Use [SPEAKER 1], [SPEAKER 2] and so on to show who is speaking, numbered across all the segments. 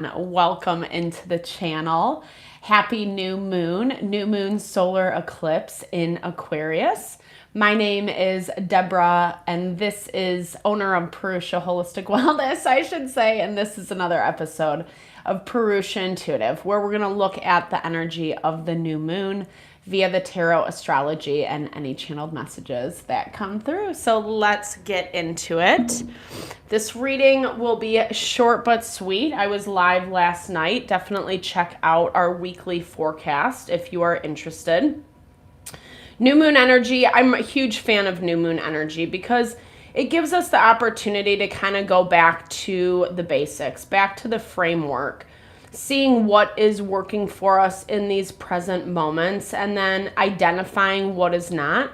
[SPEAKER 1] Welcome into the channel. Happy new moon solar eclipse in Aquarius. My name is Deborah, and this is owner of Purusha Holistic Wellness, I should say, and this is another episode of Purusha Intuitive, where we're going to look at the energy of the new moon via the tarot, astrology, and any channeled messages that come through. So let's get into it. This reading will be short but sweet. I was live last night. Definitely check out our weekly forecast if you are interested. New moon energy. I'm a huge fan of new moon energy because it gives us the opportunity to kind of go back to the basics, back to the framework, seeing what is working for us in these present moments, and then identifying what is not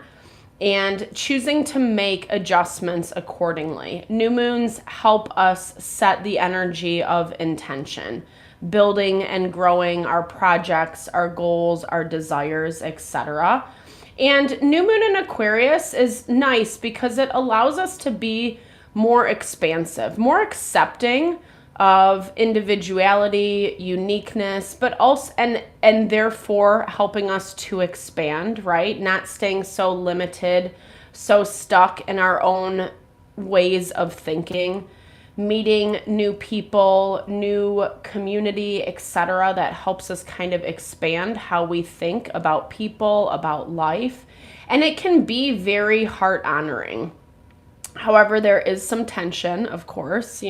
[SPEAKER 1] and choosing to make adjustments accordingly. New moons help us set the energy of intention, building and growing our projects, our goals, our desires, etc. And new moon in Aquarius is nice because it allows us to be more expansive, more accepting of individuality, uniqueness, but also and therefore helping us to expand, right? Not staying so limited, so stuck in our own ways of thinking, meeting new people, new community, etc. that helps us kind of expand how we think about people, about life. And it can be very heart honoring. However, there is some tension, of course,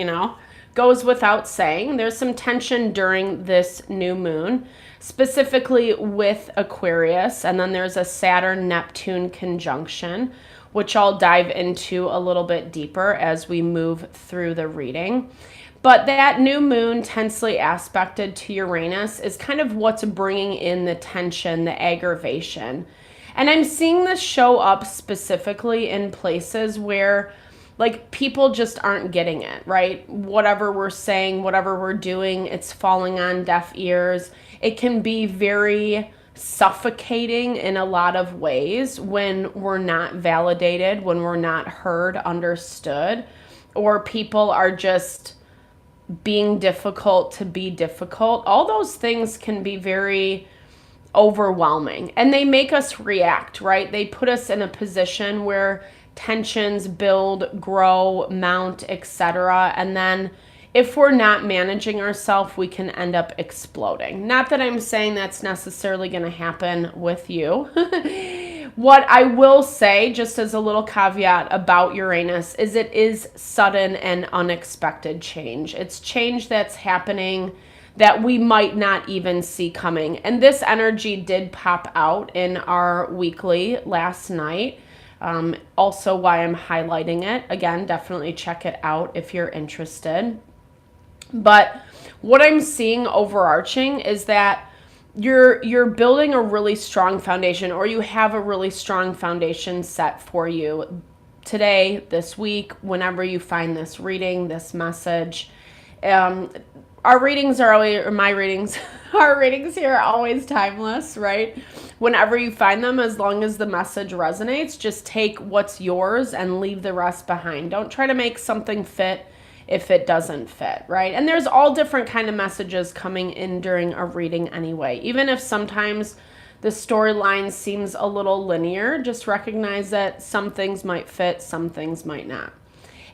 [SPEAKER 1] goes without saying. There's some tension during this new moon, specifically with Aquarius, and then there's a Saturn-Neptune conjunction, which I'll dive into a little bit deeper as we move through the reading. But that new moon tensely aspected to Uranus is kind of what's bringing in the tension, the aggravation. And I'm seeing this show up specifically in places where people just aren't getting it, right? Whatever we're saying, whatever we're doing, it's falling on deaf ears. It can be very suffocating in a lot of ways when we're not validated, when we're not heard, understood, or people are just being difficult to be difficult. All those things can be very overwhelming, and they make us react, right? They put us in a position where tensions build, grow, mount, etc. And then if we're not managing ourselves, we can end up exploding. Not that I'm saying that's necessarily going to happen with you. What I will say, just as a little caveat about Uranus, is it is sudden and unexpected change. It's change that's happening that we might not even see coming. And this energy did pop out in our weekly last night. Also why I'm highlighting it. Again, definitely check it out if you're interested. But what I'm seeing overarching is that you're building a really strong foundation, or you have a really strong foundation set for you today, this week, whenever you find this reading, this message. Our readings are always, or my readings, our readings here are always timeless, right? Whenever you find them, as long as the message resonates, just take what's yours and leave the rest behind. Don't try to make something fit if it doesn't fit, right? And there's all different kind of messages coming in during a reading anyway. Even if sometimes the storyline seems a little linear, just recognize that some things might fit, some things might not.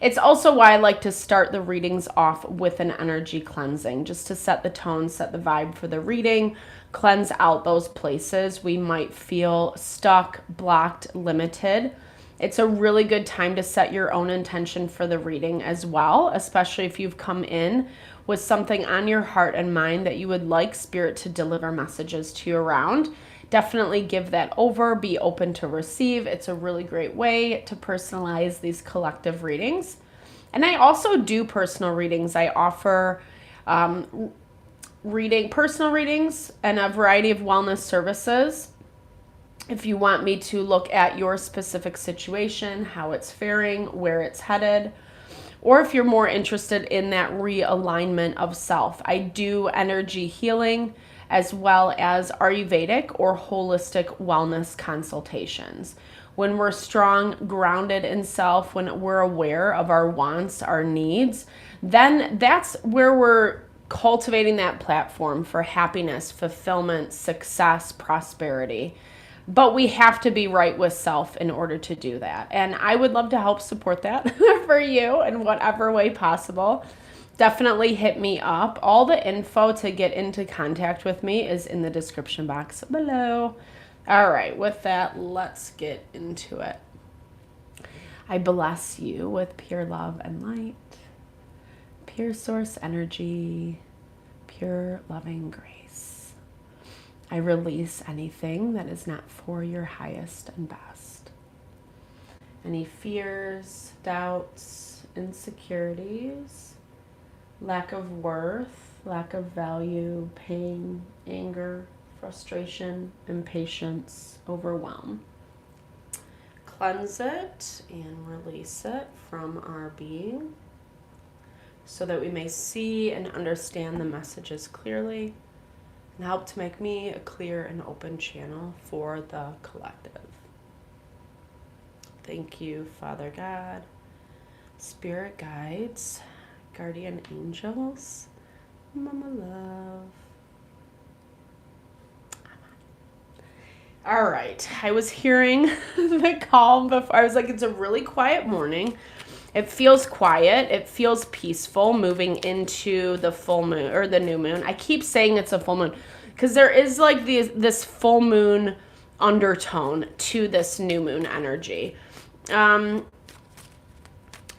[SPEAKER 1] It's also why I like to start the readings off with an energy cleansing, just to set the tone, set the vibe for the reading, cleanse out those places we might feel stuck, blocked, limited. It's a really good time to set your own intention for the reading as well, especially if you've come in with something on your heart and mind that you would like Spirit to deliver messages to you around. Definitely give that over, be open to receive. It's a really great way to personalize these collective readings. And I also do personal readings. I offer personal readings and a variety of wellness services. If you want me to look at your specific situation, how it's faring, where it's headed, or if you're more interested in that realignment of self, I do energy healing as well as Ayurvedic or holistic wellness consultations. When we're strong, grounded in self, when we're aware of our wants, our needs, then that's where we're cultivating that platform for happiness, fulfillment, success, prosperity. But we have to be right with self in order to do that. And I would love to help support that for you in whatever way possible. Definitely hit me up. All the info to get into contact with me is in the description box below. All right, with that, let's get into it. I bless you with pure love and light, pure source energy, pure loving grace. I release anything that is not for your highest and best. Any fears, doubts, insecurities, lack of worth, lack of value, pain, anger, frustration, impatience, overwhelm. Cleanse it and release it from our being so that we may see and understand the messages clearly and help to make me a clear and open channel for the collective. Thank you, Father God, Spirit guides, guardian angels, Mama Love. All right, I was hearing the calm before. I was like, it's a really quiet morning. It feels quiet. It feels peaceful moving into the full moon or the new moon. I keep saying it's a full moon because there is like this full moon undertone to this new moon energy.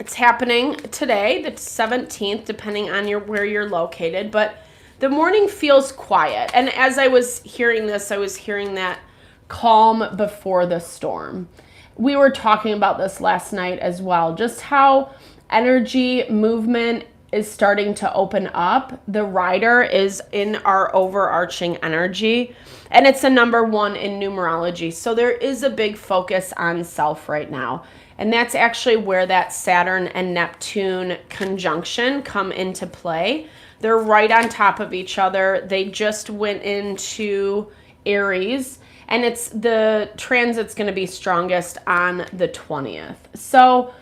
[SPEAKER 1] It's happening today, the 17th, depending on where you're located, but the morning feels quiet. And as I was hearing this, I was hearing that calm before the storm. We were talking about this last night as well, just how energy movement is starting to open up. The rider is in our overarching energy, and it's a number 1 in numerology. So there is a big focus on self right now. And that's actually where that Saturn and Neptune conjunction come into play. They're right on top of each other. They just went into Aries, and it's the transit's going to be strongest on the 20th. So,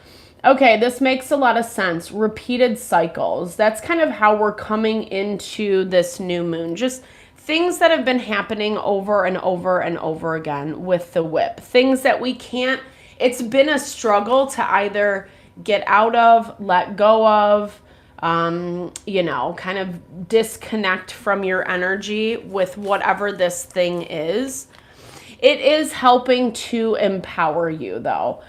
[SPEAKER 1] okay, this makes a lot of sense. Repeated cycles. That's kind of how we're coming into this new moon. Just things that have been happening over and over and over again with the whip. Things that we can't, it's been a struggle to either get out of, let go of, kind of disconnect from your energy with whatever this thing is. It is helping to empower you, though.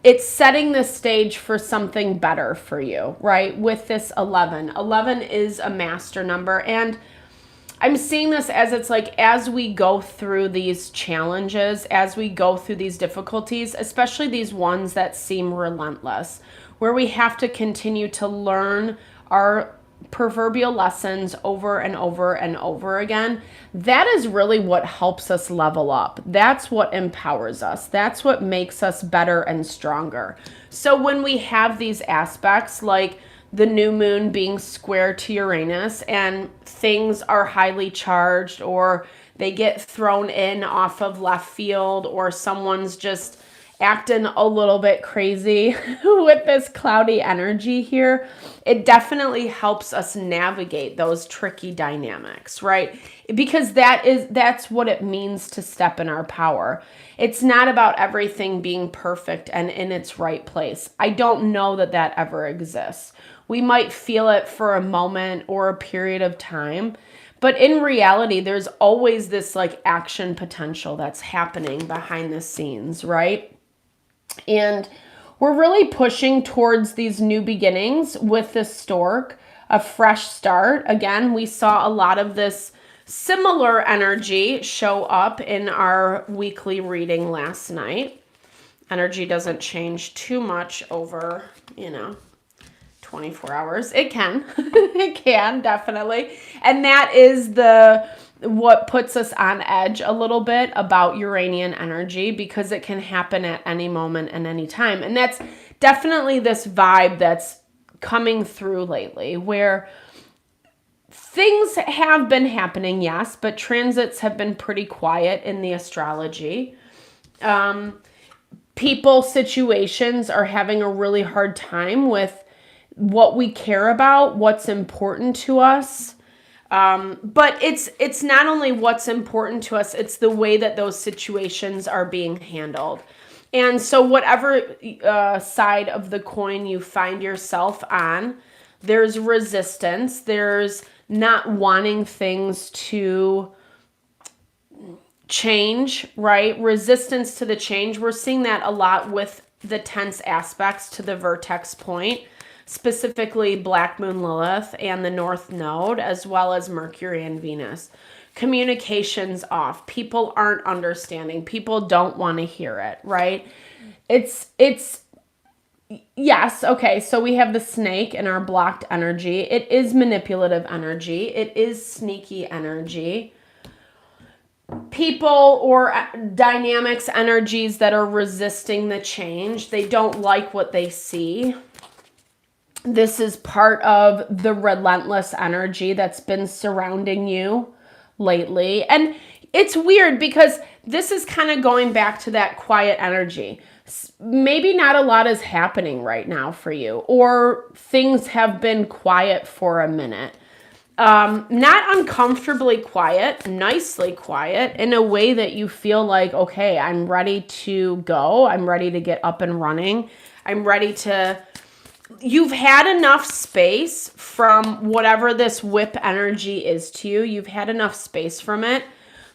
[SPEAKER 1] It's setting the stage for something better for you, right? With this 11. 11 is a master number, and I'm seeing this as it's like as we go through these challenges, as we go through these difficulties, especially these ones that seem relentless, where we have to continue to learn our proverbial lessons over and over and over again. That is really what helps us level up. That's what empowers us. That's what makes us better and stronger. So when we have these aspects like the new moon being square to Uranus and things are highly charged or they get thrown in off of left field or someone's just acting a little bit crazy with this cloudy energy here, it definitely helps us navigate those tricky dynamics, right? Because that's what it means to step in our power. It's not about everything being perfect and in its right place. I don't know that that ever exists. We might feel it for a moment or a period of time, but in reality, there's always this like action potential that's happening behind the scenes, right? And we're really pushing towards these new beginnings with this stork, a fresh start. Again, we saw a lot of this similar energy show up in our weekly reading last night. Energy doesn't change too much over, 24 hours. It can. It can, definitely. And that is what puts us on edge a little bit about Uranian energy, because it can happen at any moment and any time. And that's definitely this vibe that's coming through lately, where things have been happening, yes, but transits have been pretty quiet in the astrology. People, situations are having a really hard time with what we care about, what's important to us. But it's not only what's important to us, it's the way that those situations are being handled. And so whatever side of the coin you find yourself on, there's resistance. There's not wanting things to change, right? Resistance to the change. We're seeing that a lot with the tense aspects to the vertex point, specifically Black Moon Lilith and the North Node, as well as Mercury and Venus. Communication's off. People aren't understanding. People don't want to hear it, right? It's yes, okay, so we have the snake in our blocked energy. It is manipulative energy. It is sneaky energy. People or dynamics, energies that are resisting the change. They don't like what they see. This is part of the relentless energy that's been surrounding you lately. And it's weird because this is kind of going back to that quiet energy. Maybe not a lot is happening right now for you, or things have been quiet for a minute. Not uncomfortably quiet, nicely quiet, in a way that you feel like, okay, I'm ready to go. I'm ready to get up and running. I'm ready to... You've had enough space from whatever this whip energy is to you. You've had enough space from it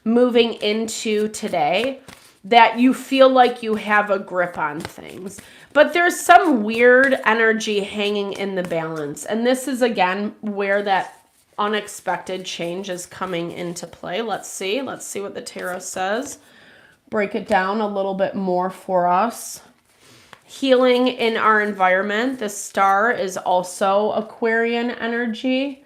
[SPEAKER 1] moving into today that you feel like you have a grip on things. But there's some weird energy hanging in the balance. And this is, again, where that unexpected change is coming into play. Let's see what the tarot says. Break it down a little bit more for us. Healing in our environment. The star is also Aquarian energy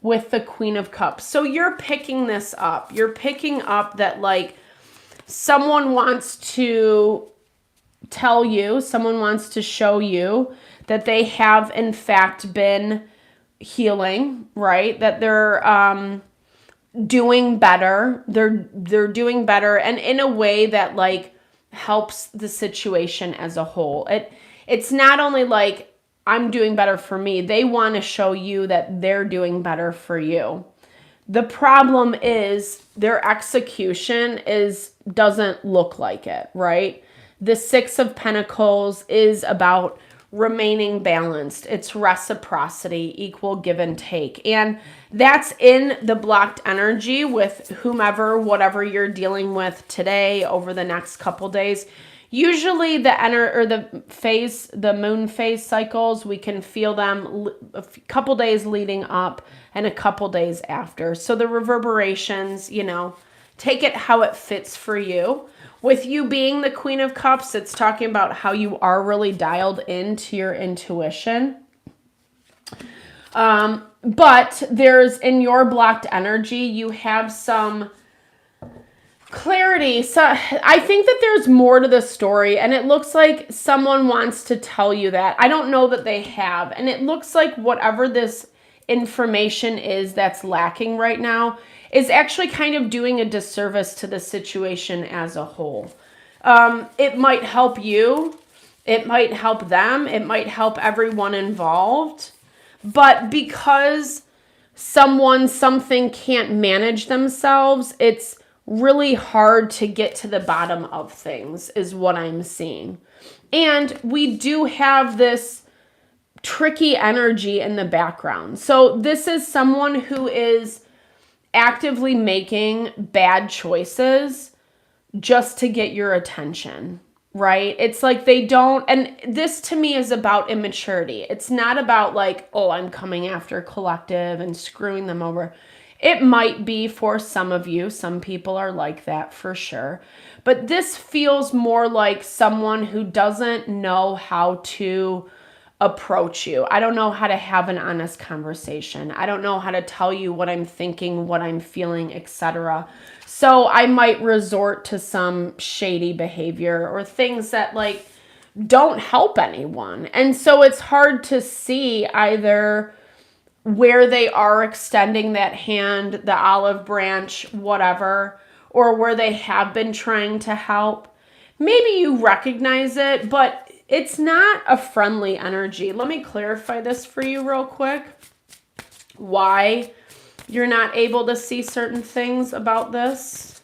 [SPEAKER 1] with the Queen of Cups. So you're picking this up. You're picking up that, like, someone wants to tell you, someone wants to show you that they have in fact been healing, right? That they're doing better. They're doing better, and in a way that, like, helps the situation as a whole. It's not only like I'm doing better for me. They want to show you that they're doing better for you. The problem is their execution doesn't look like it, right? The Six of Pentacles is about remaining balanced. It's reciprocity, equal give and take. And that's in the blocked energy with whomever, whatever you're dealing with today, over the next couple days. Usually the moon phase cycles, we can feel them a couple days leading up and a couple days after. So the reverberations, take it how it fits for you. With you being the Queen of Cups, it's talking about how you are really dialed into your intuition. But there's, in your blocked energy, you have some clarity. So I think that there's more to the story, and it looks like someone wants to tell you that. I don't know that they have. And it looks like whatever this information is that's lacking right now is actually kind of doing a disservice to the situation as a whole. It might help you. It might help them. It might help everyone involved. But because something can't manage themselves, it's really hard to get to the bottom of things, is what I'm seeing. And we do have this tricky energy in the background. So this is someone who is actively making bad choices just to get your attention, right? It's like they don't, and this to me is about immaturity. It's not about like, oh, I'm coming after collective and screwing them over. It might be for some of you. Some people are like that for sure. But this feels more like someone who doesn't know how to approach you. I don't know how to have an honest conversation. I don't know how to tell you what I'm thinking, what I'm feeling, etc. So I might resort to some shady behavior or things that like don't help anyone. And so it's hard to see either where they are extending that hand, the olive branch, whatever, or where they have been trying to help. Maybe you recognize it, but it's not a friendly energy. Let me clarify this for you real quick. Why you're not able to see certain things about this.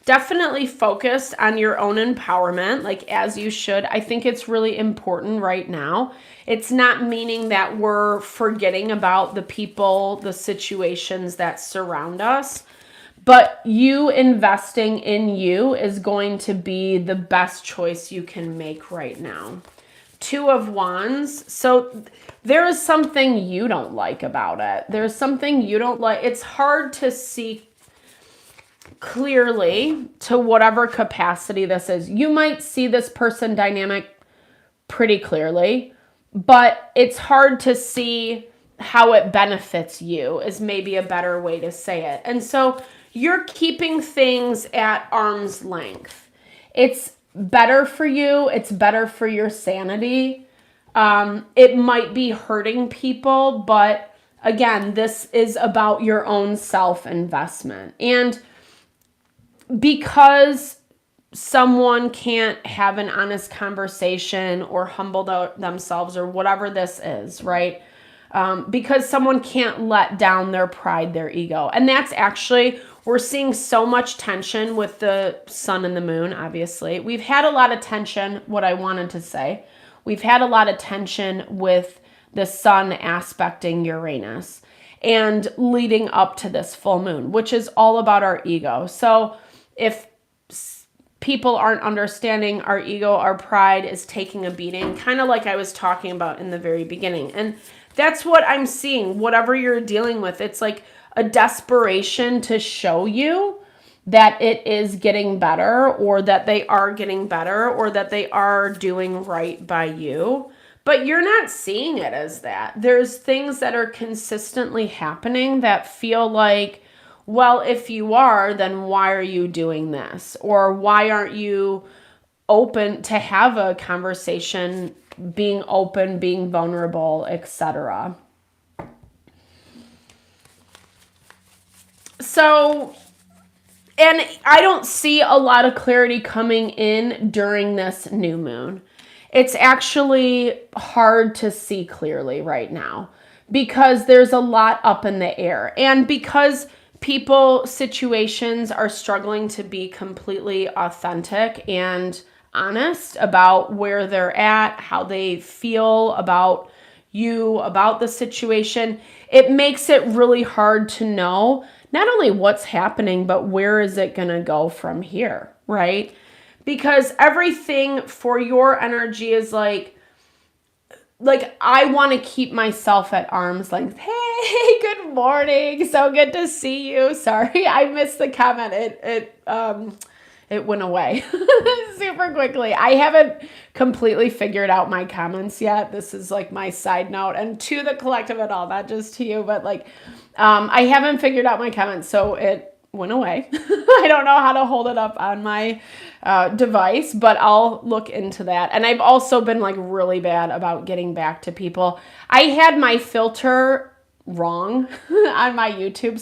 [SPEAKER 1] Definitely focused on your own empowerment, like as you should. I think it's really important right now. It's not meaning that we're forgetting about the people, the situations that surround us, but you investing in you is going to be the best choice you can make right now. Two of Wands. So there is something you don't like about it. There's something you don't like. It's hard to see clearly to whatever capacity this is. You might see this person dynamic pretty clearly, but it's hard to see how it benefits you is maybe a better way to say it. And so you're keeping things at arm's length. It's better for you. It's better for your sanity. It might be hurting people, but again, this is about your own self-investment. And because someone can't have an honest conversation or humble themselves or whatever this is, right? Because someone can't let down their pride, their ego. And that's actually, we're seeing so much tension with the sun and the moon, obviously. We've had a lot of tension, what I wanted to say. We've had a lot of tension with the sun aspecting Uranus and leading up to this full moon, which is all about our ego. So if people aren't understanding our ego, our pride is taking a beating, kind of like I was talking about in the very beginning. And that's what I'm seeing, whatever you're dealing with. It's like a desperation to show you that it is getting better, or that they are getting better, or that they are doing right by you. But you're not seeing it as that. There's things that are consistently happening that feel like, well, if you are, then why are you doing this? Or why aren't you open to have a conversation, being open, being vulnerable, etc. So, and I don't see a lot of clarity coming in during this new moon. It's actually hard to see clearly right now because there's a lot up in the air. And because people, situations are struggling to be completely authentic and honest about where they're at, how they feel about you, about the situation, it makes it really hard to know not only what's happening, but where is it going to go from here, right? Because everything for your energy is like I want to keep myself at arm's length. Hey, good morning. So good to see you. Sorry, I missed the comment. It went away super quickly. I haven't completely figured out my comments yet. This is like my side note, and to the collective at all, not just to you, but like I haven't figured out my comments, so it went away. I don't know how to hold it up on my device, but I'll look into that. And I've also been like really bad about getting back to people. I had my filter wrong on my YouTube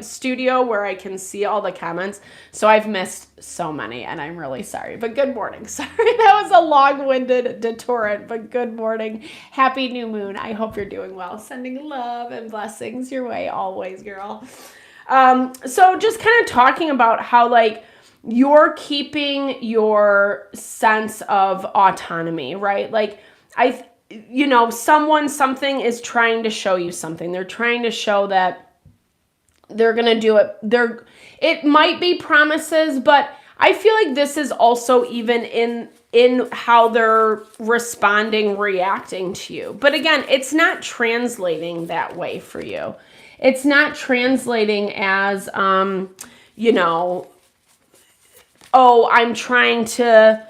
[SPEAKER 1] studio where I can see all the comments. So I've missed so many and I'm really sorry, but good morning. Sorry, that was a long-winded detour, but good morning. Happy new moon. I hope you're doing well. Sending love and blessings your way always, girl. So just kind of talking about how like you're keeping your sense of autonomy, right? Like something is trying to show you something. They're trying to show that they're going to do it. It might be promises, but I feel like this is also even in how they're responding, reacting to you. But again, it's not translating that way for you. It's not translating as, oh, I'm trying to,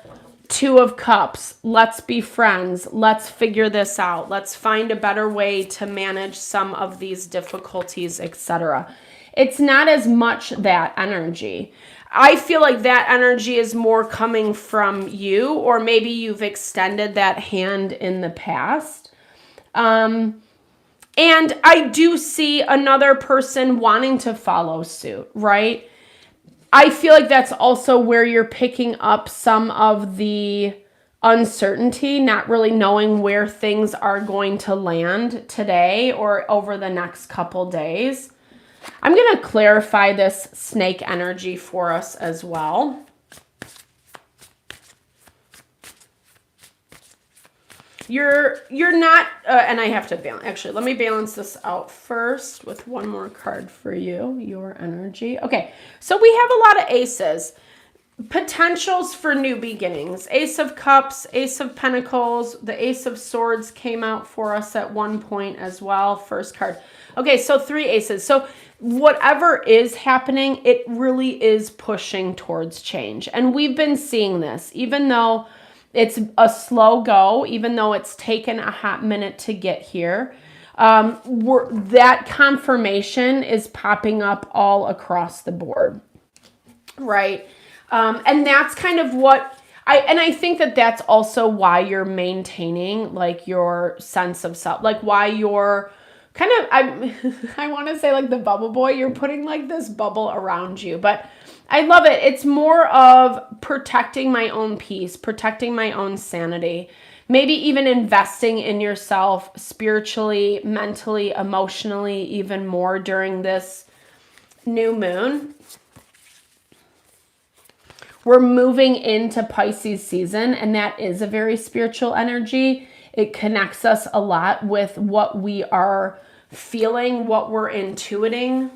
[SPEAKER 1] Two of Cups, let's be friends, let's figure this out, let's find a better way to manage some of these difficulties, etc. It's not as much that energy. I feel like that energy is more coming from you, or maybe you've extended that hand in the past. And I do see another person wanting to follow suit, right? I feel like that's also where you're picking up some of the uncertainty, not really knowing where things are going to land today or over the next couple days. I'm going to clarify this snake energy for us as well. You're not, and I have to balance, actually, let me balance this out first with one more card for you, your energy. Okay, so we have a lot of aces. Potentials for new beginnings. Ace of Cups, Ace of Pentacles, the Ace of Swords came out for us at one point as well, first card. Okay, so 3 aces. So whatever is happening, it really is pushing towards change. And we've been seeing this, even though it's a slow go, even though it's taken a hot minute to get here. That confirmation is popping up all across the board, right? And that's kind of what I think that that's also why you're maintaining like your sense of self, like why you're kind of, I want to say like the bubble boy, you're putting like this bubble around you, but I love it. It's more of protecting my own peace, protecting my own sanity, maybe even investing in yourself spiritually, mentally, emotionally, even more during this new moon. We're moving into Pisces season, and that is a very spiritual energy. It connects us a lot with what we are feeling, what we're intuiting.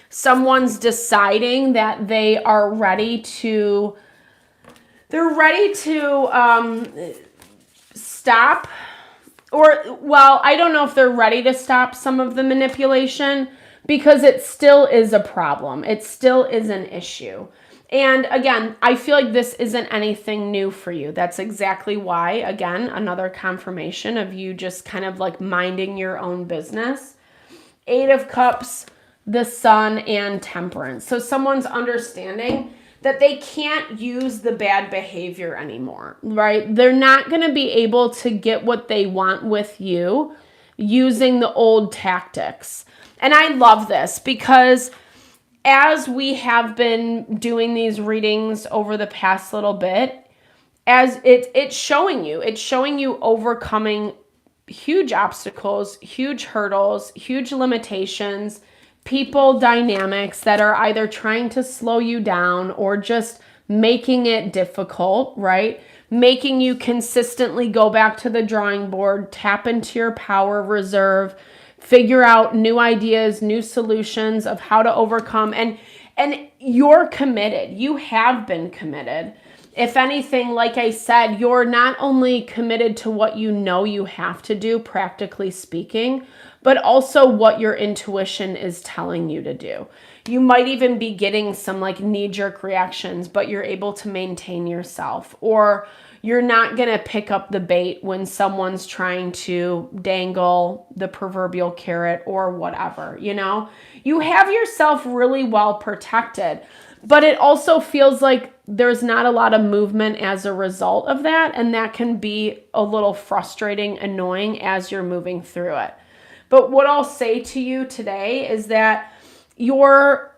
[SPEAKER 1] Someone's deciding that they are ready to, stop, or, well, I don't know if they're ready to stop some of the manipulation, because it still is a problem. It still is an issue. And again, I feel like this isn't anything new for you. That's exactly why, again, another confirmation of you just kind of like minding your own business. 8 of Cups, the Sun, and Temperance. So someone's understanding that they can't use the bad behavior anymore, right? They're not going to be able to get what they want with you using the old tactics. And I love this because as we have been doing these readings over the past little bit, as it's showing you overcoming huge obstacles, huge hurdles, huge limitations, people dynamics that are either trying to slow you down or just making it difficult, right? Making you consistently go back to the drawing board, tap into your power reserve, figure out new ideas, new solutions of how to overcome. And you're committed. You have been committed. If anything, like I said, you're not only committed to what you know you have to do, practically speaking, but also what your intuition is telling you to do. You might even be getting some like knee-jerk reactions, but you're able to maintain yourself, or you're not going to pick up the bait when someone's trying to dangle the proverbial carrot or whatever, you know? You have yourself really well protected, but it also feels like there's not a lot of movement as a result of that, and that can be a little frustrating, annoying as you're moving through it. But what I'll say to you today is that you are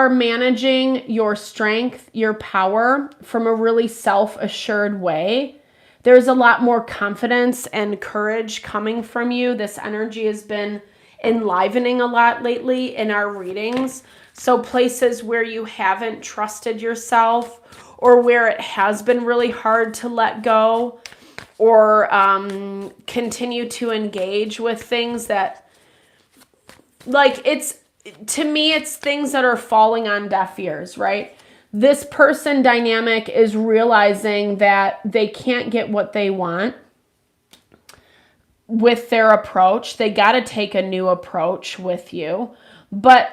[SPEAKER 1] managing your strength, your power from a really self-assured way. There's a lot more confidence and courage coming from you. This energy has been enlivening a lot lately in our readings. So places where you haven't trusted yourself, or where it has been really hard to let go, or continue to engage with things that, like, to me, it's things that are falling on deaf ears, right? This person dynamic is realizing that they can't get what they want with their approach. They got to take a new approach with you. But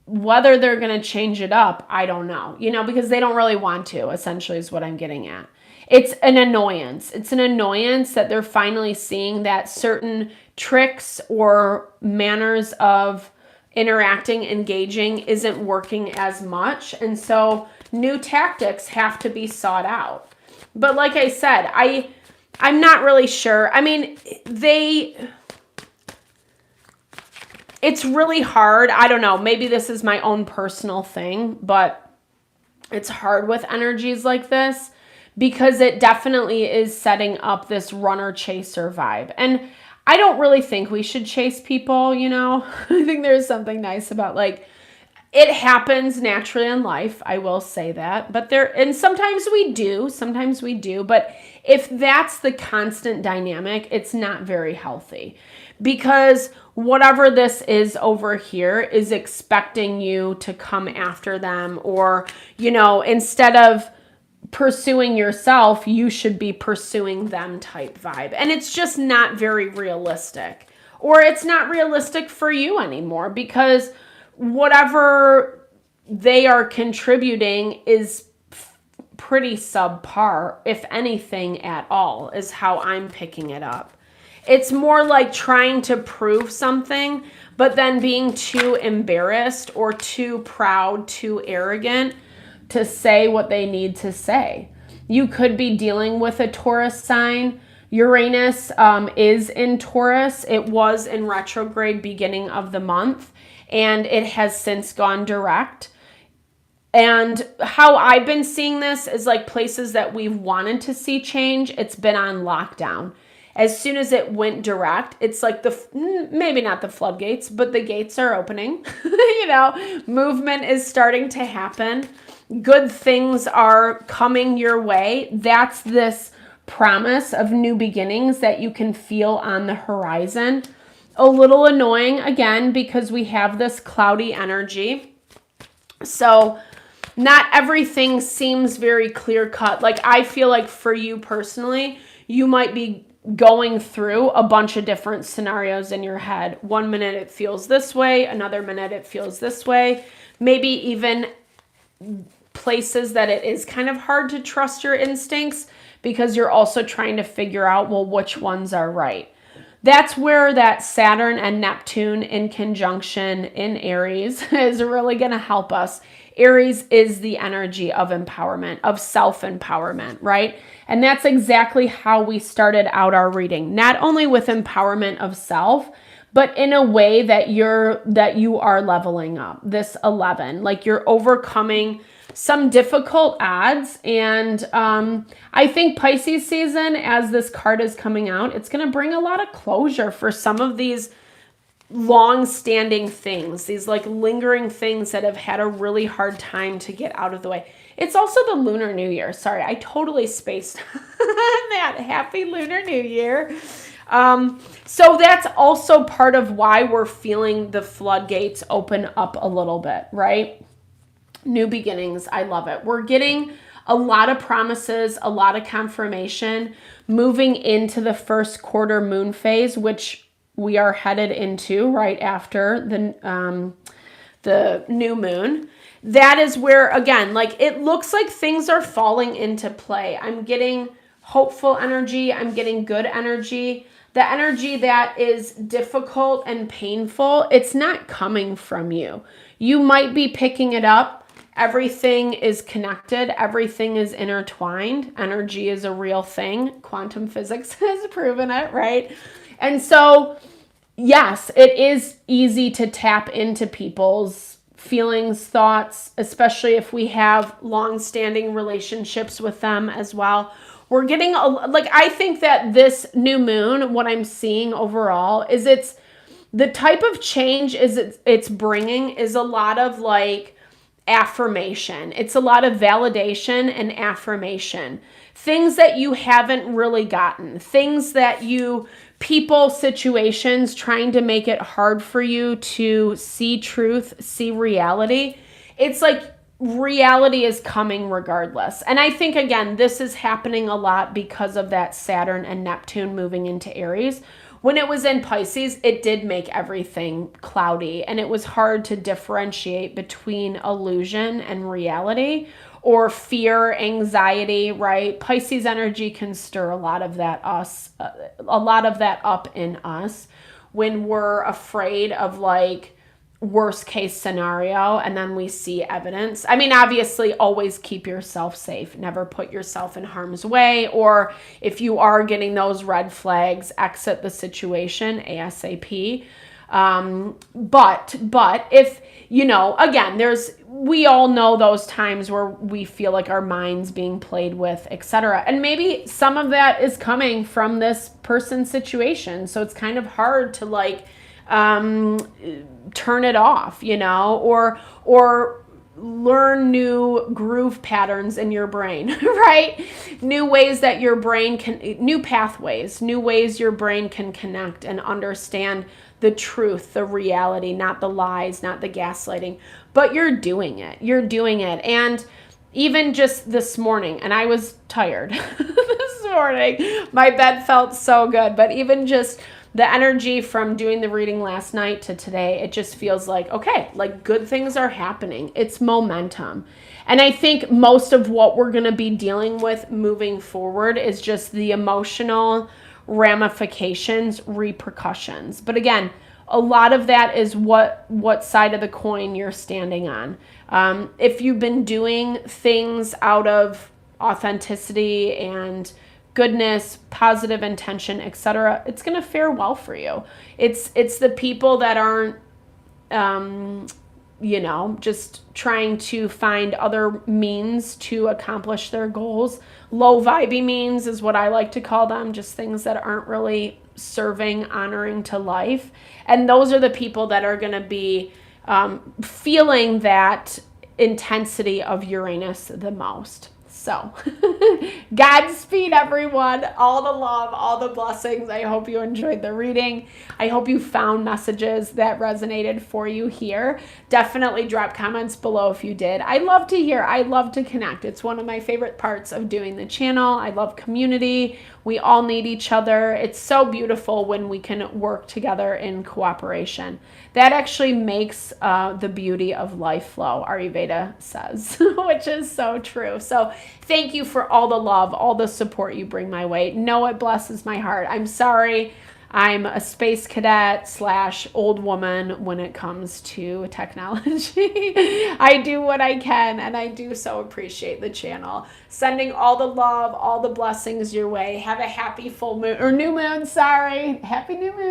[SPEAKER 1] whether they're going to change it up, I don't know, because they don't really want to, essentially, is what I'm getting at. It's an annoyance. It's an annoyance that they're finally seeing that certain tricks or manners of interacting, engaging isn't working as much. And so new tactics have to be sought out. But like I said, I'm not really sure. I mean, it's really hard. I don't know. Maybe this is my own personal thing, but It's hard with energies like this because it definitely is setting up this runner chaser vibe. And I don't really think we should chase people, you know. I think there's something nice about like it happens naturally in life. I will say that. But and sometimes we do, but if that's the constant dynamic, it's not very healthy. Because whatever this is over here is expecting you to come after them, or, you know, instead of pursuing yourself, you should be pursuing them type vibe. And it's just not very realistic, or it's not realistic for you anymore, because whatever they are contributing is pretty subpar, if anything at all, is how I'm picking it up. It's more like trying to prove something, but then being too embarrassed or too proud, too arrogant to say what they need to say. You could be dealing with a Taurus sign. Uranus is in Taurus. It was in retrograde beginning of the month, and it has since gone direct. And how I've been seeing this is like places that we've wanted to see change, it's been on lockdown. As soon as it went direct, it's like maybe not the floodgates, but the gates are opening. You know, movement is starting to happen. Good things are coming your way. That's this promise of new beginnings that you can feel on the horizon. A little annoying, again, because we have this cloudy energy. So not everything seems very clear cut. Like I feel like for you personally, you might be going through a bunch of different scenarios in your head. One minute it feels this way, another minute it feels this way. Maybe even places that it is kind of hard to trust your instincts because you're also trying to figure out, well, which ones are right. That's where that Saturn and Neptune in conjunction in Aries is really going to help us. Aries is the energy of empowerment, of self-empowerment, right? And that's exactly how we started out our reading. Not only with empowerment of self, but in a way that you are leveling up. This 11, like you're overcoming some difficult odds. And I think Pisces season, as this card is coming out, it's going to bring a lot of closure for some of these long-standing things, these like lingering things that have had a really hard time to get out of the way. It's also the Lunar New Year. Sorry, I totally spaced that. Happy Lunar New Year. So that's also part of why we're feeling the floodgates open up a little bit, right? New beginnings. I love it. We're getting a lot of promises, a lot of confirmation moving into the first quarter moon phase, which we are headed into right after the new moon. That is where, again, like it looks like things are falling into play. I'm getting hopeful energy. I'm getting good energy. The energy that is difficult and painful, it's not coming from you. You might be picking it up. Everything is connected. Everything is intertwined. Energy is a real thing. Quantum physics has proven it, right? And so, yes, it is easy to tap into people's feelings, thoughts, especially if we have long-standing relationships with them as well. We're getting, I think that this new moon, what I'm seeing overall is the type of change it's bringing is a lot of like affirmation. It's a lot of validation and affirmation. Things that you haven't really gotten. Things that people, situations trying to make it hard for you to see truth, see reality. It's like reality is coming regardless. And I think, again, this is happening a lot because of that Saturn and Neptune moving into Aries. When it was in Pisces, it did make everything cloudy, and it was hard to differentiate between illusion and reality, or fear, anxiety, right? Pisces energy can stir a lot of that up in us when we're afraid of like worst case scenario, and then we see evidence. I mean, obviously, always keep yourself safe. Never put yourself in harm's way, or if you are getting those red flags, exit the situation ASAP. But if, again, we all know those times where we feel like our mind's being played with, etc. And maybe some of that is coming from this person's situation. So it's kind of hard to like, turn it off, or learn new groove patterns in your brain, right? New ways that your brain new pathways, new ways your brain can connect and understand the truth, the reality, not the lies, not the gaslighting, but you're doing it. And even just this morning, and I was tired this morning, my bed felt so good, but even just the energy from doing the reading last night to today, it just feels like, okay, like good things are happening. It's momentum. And I think most of what we're going to be dealing with moving forward is just the emotional ramifications, repercussions. But again, a lot of that is what side of the coin you're standing on. If you've been doing things out of authenticity and goodness, positive intention, etc., it's going to fare well for you. It's the people that aren't, just trying to find other means to accomplish their goals. Low vibey means is what I like to call them, just things that aren't really serving, honoring to life. And those are the people that are going to be feeling that intensity of Uranus the most. So, Godspeed, everyone. All the love, all the blessings. I hope you enjoyed the reading. I hope you found messages that resonated for you here. Definitely drop comments below if you did. I love to hear. I love to connect. It's one of my favorite parts of doing the channel. I love community. We all need each other. It's so beautiful when we can work together in cooperation. That actually makes the beauty of life flow, Ayurveda says, which is so true. So thank you for all the love, all the support you bring my way. Know it blesses my heart. I'm sorry. I'm a space cadet / old woman when it comes to technology. I do what I can, and I do so appreciate the channel. Sending all the love, all the blessings your way. Have a happy full moon, or new moon, sorry. Happy new moon.